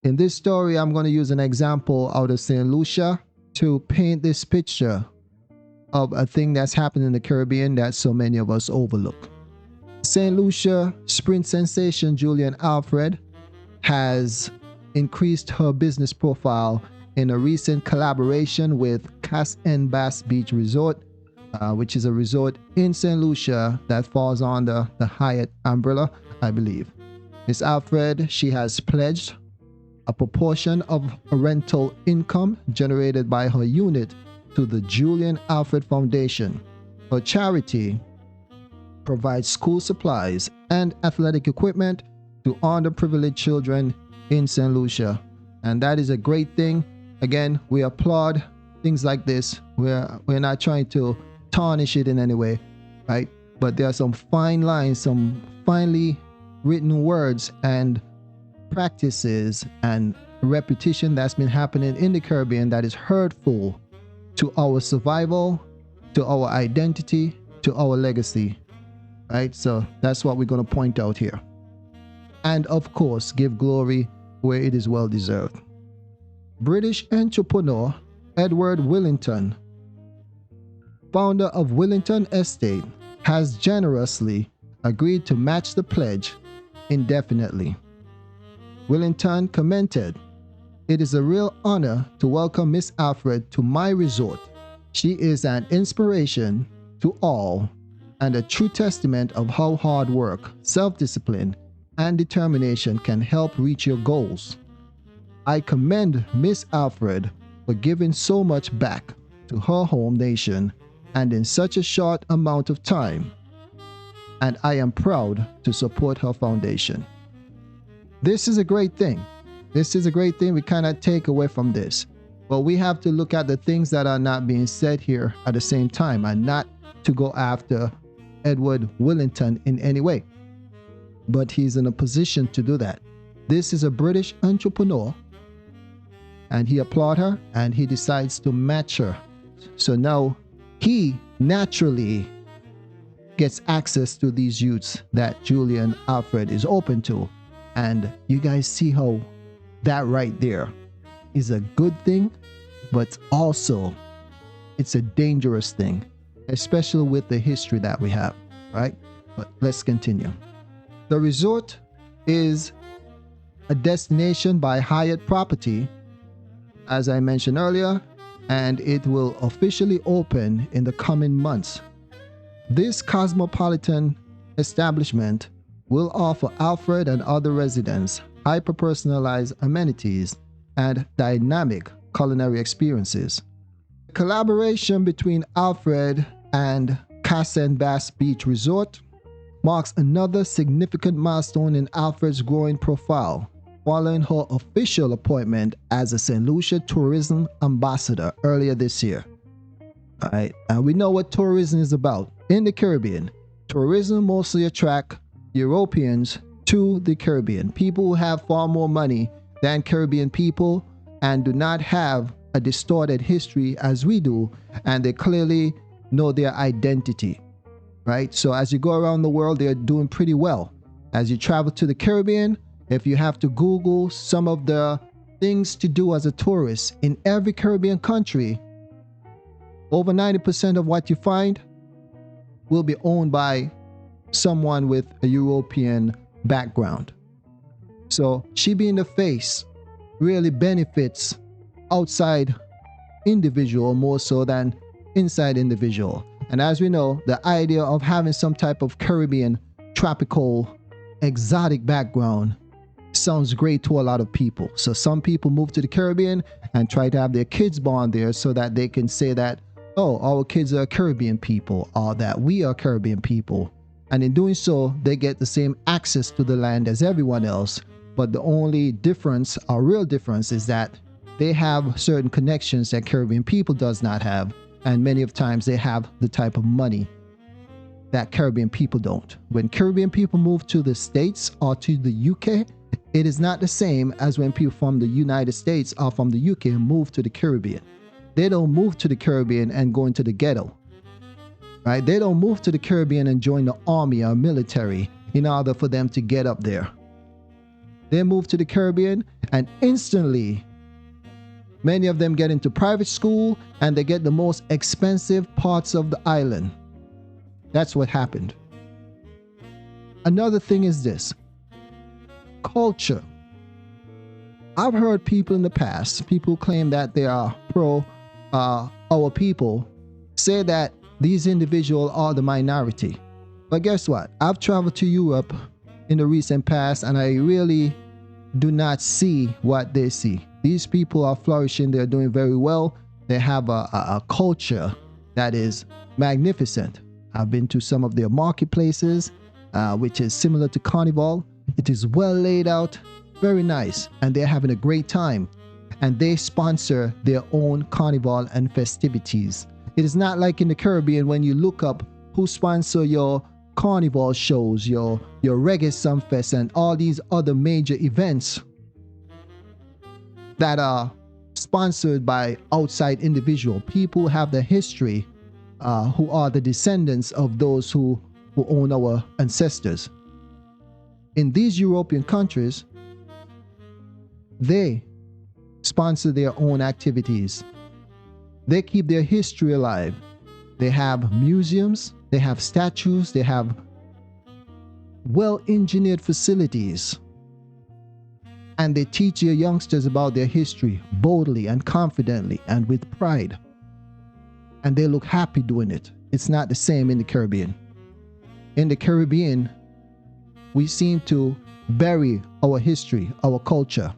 In this story, I'm going to use an example out of St. Lucia to paint this picture of a thing that's happened in the Caribbean that so many of us overlook. St. Lucia sprint sensation Julien Alfred has increased her business profile in a recent collaboration with Cas and Bass Beach Resort, which is a resort in St. Lucia that falls under the Hyatt umbrella, I believe. Miss Alfred, she has pledged a proportion of a rental income generated by her unit to the Julien Alfred Foundation. Her charity provides school supplies and athletic equipment to underprivileged children in St. Lucia. And that is a great thing. Again, we applaud things like this. We're not trying to tarnish it in any way, right? But there are some fine lines, some finely written words and practices and repetition that's been happening in the Caribbean that is hurtful to our survival, to our identity, to our legacy, right? So that's what we're going to point out here. And of course, give glory where it is well deserved. British entrepreneur Edward Willington, founder of Willington Estate, has generously agreed to match the pledge indefinitely. Willington commented, "It is a real honor to welcome Miss Alfred to my resort. She is an inspiration to all and a true testament of how hard work, self-discipline, and determination can help reach your goals. I commend Miss Alfred for giving so much back to her home nation and in such a short amount of time, and I am proud to support her foundation." This is a great thing. This is a great thing we cannot take away from this. But we have to look at the things that are not being said here at the same time and not to go after Edward Willington in any way. But he's in a position to do that. This is a British entrepreneur, and he applaud her and he decides to match her. So now he naturally gets access to these youths that Julien Alfred is open to. And you guys see how that right there is a good thing, but also it's a dangerous thing, especially with the history that we have, right? But let's continue. The resort is a destination by Hyatt property, as I mentioned earlier, and it will officially open in the coming months. This cosmopolitan establishment will offer Alfred and other residents hyper-personalized amenities and dynamic culinary experiences. The collaboration between Alfred and Cas and Bass Beach Resort marks another significant milestone in Alfred's growing profile, following her official appointment as a St. Lucia tourism ambassador earlier this year. All right, and we know what tourism is about in the Caribbean. Tourism mostly attracts Europeans to the Caribbean, people who have far more money than Caribbean people and do not have a distorted history as we do, and they clearly know their identity, right? So as you go around the world, they're doing pretty well. As you travel to the Caribbean, if you have to Google some of the things to do as a tourist in every Caribbean country, over 90% of what you find will be owned by someone with a European background. So she being the face really benefits outside individual more so than inside individual. And as we know, the idea of having some type of Caribbean tropical exotic background sounds great to a lot of people. So some people move to the Caribbean and try to have their kids born there so that they can say that, oh, our kids are Caribbean people, or that we are Caribbean people. And in doing so, they get the same access to the land as everyone else. But the only difference, or real difference, is that they have certain connections that Caribbean people does not have. And many of times they have the type of money that Caribbean people don't. When Caribbean people move to the States or to the UK, it is not the same as when people from the United States or from the UK move to the Caribbean. They don't move to the Caribbean and go into the ghetto. Right? They don't move to the Caribbean and join the army or military in order for them to get up there. They move to the Caribbean and instantly many of them get into private school and they get the most expensive parts of the island. That's what happened. Another thing is this: culture. I've heard people in the past, people claim that they are pro our people, say that these individuals are the minority. But guess what? I've traveled to Europe in the recent past and I really do not see what they see. These people are flourishing. They're doing very well. They have a culture that is magnificent. I've been to some of their marketplaces, which is similar to Carnival. It is well laid out, very nice, and they're having a great time. And they sponsor their own Carnival and festivities. It is not like in the Caribbean when you look up who sponsor your Carnival shows, your Reggae Sunfest, and all these other major events that are sponsored by outside individual. People have the history, who are the descendants of those who own our ancestors. In these European countries, they sponsor their own activities. They keep their history alive. They have museums, they have statues, they have well-engineered facilities. And they teach their youngsters about their history boldly and confidently and with pride. And they look happy doing it. It's not the same in the Caribbean. In the Caribbean, we seem to bury our history, our culture.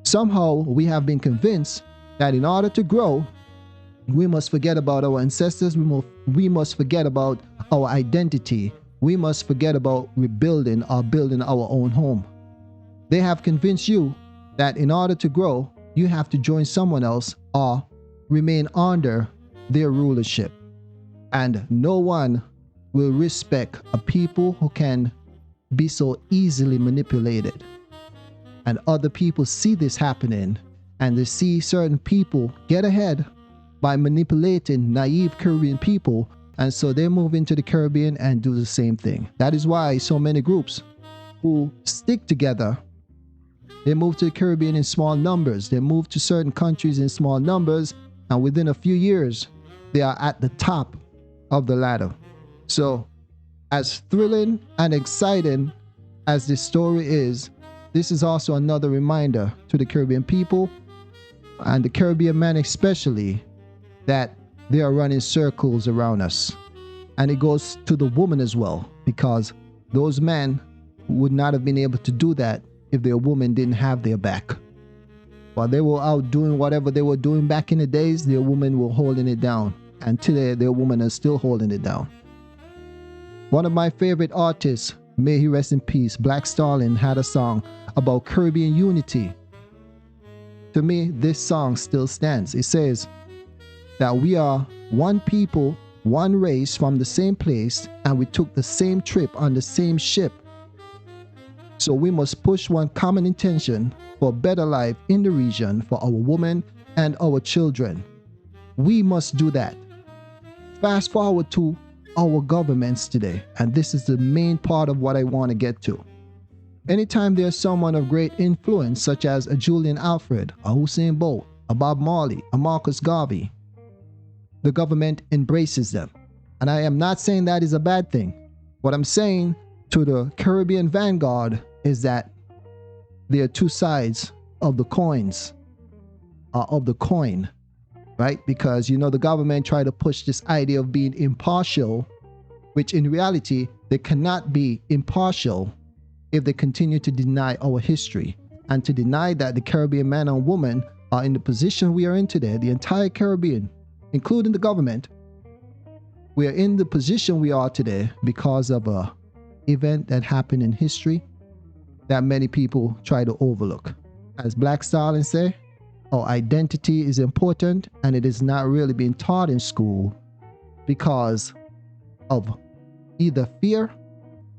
Somehow we have been convinced that in order to grow, we must forget about our ancestors, we must forget about our identity, we must forget about rebuilding or building our own home. They have convinced you that in order to grow, you have to join someone else or remain under their rulership. And no one will respect a people who can be so easily manipulated. And other people see this happening, and they see certain people get ahead by manipulating naive Caribbean people, and so they move into the Caribbean and do the same thing. That is why so many groups who stick together, they move to the Caribbean in small numbers. They move to certain countries in small numbers, and within a few years, they are at the top of the ladder. So, as thrilling and exciting as this story is, this is also another reminder to the Caribbean people, and the Caribbean men especially, that they are running circles around us. And it goes to the woman as well, because those men would not have been able to do that if their woman didn't have their back. While they were out doing whatever they were doing back in the days, their women were holding it down. And today, their women are still holding it down. One of my favorite artists, may he rest in peace, Black Stalin, had a song about Caribbean unity. To me, this song still stands. It says that we are one people, one race from the same place, and we took the same trip on the same ship. So we must push one common intention for a better life in the region for our women and our children. We must do that. Fast forward to our governments today, and this is the main part of what I want to get to. Anytime there's someone of great influence, such as a Julien Alfred, a Usain Bolt, a Bob Marley, a Marcus Garvey, the government embraces them. And I am not saying that is a bad thing. What I'm saying to the Caribbean vanguard is that there are two sides of the coins, of the coin, right? Because, you know, the government try to push this idea of being impartial, which in reality, they cannot be impartial if they continue to deny our history and to deny that the Caribbean man and woman are in the position we are in today. The entire Caribbean, including the government, we are in the position we are today because of a event that happened in history that many people try to overlook. As Black Stalin say, our identity is important and it is not really being taught in school because of either fear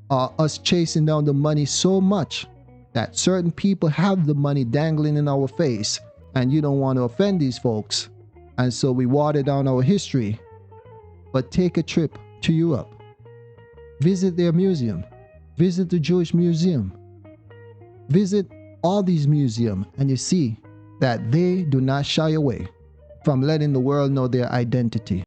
or us chasing down the money so much that certain people have the money dangling in our face and you don't want to offend these folks. And so we water down our history. But take a trip to Europe. Visit their museum. Visit the Jewish Museum. Visit all these museums and you see that they do not shy away from letting the world know their identity.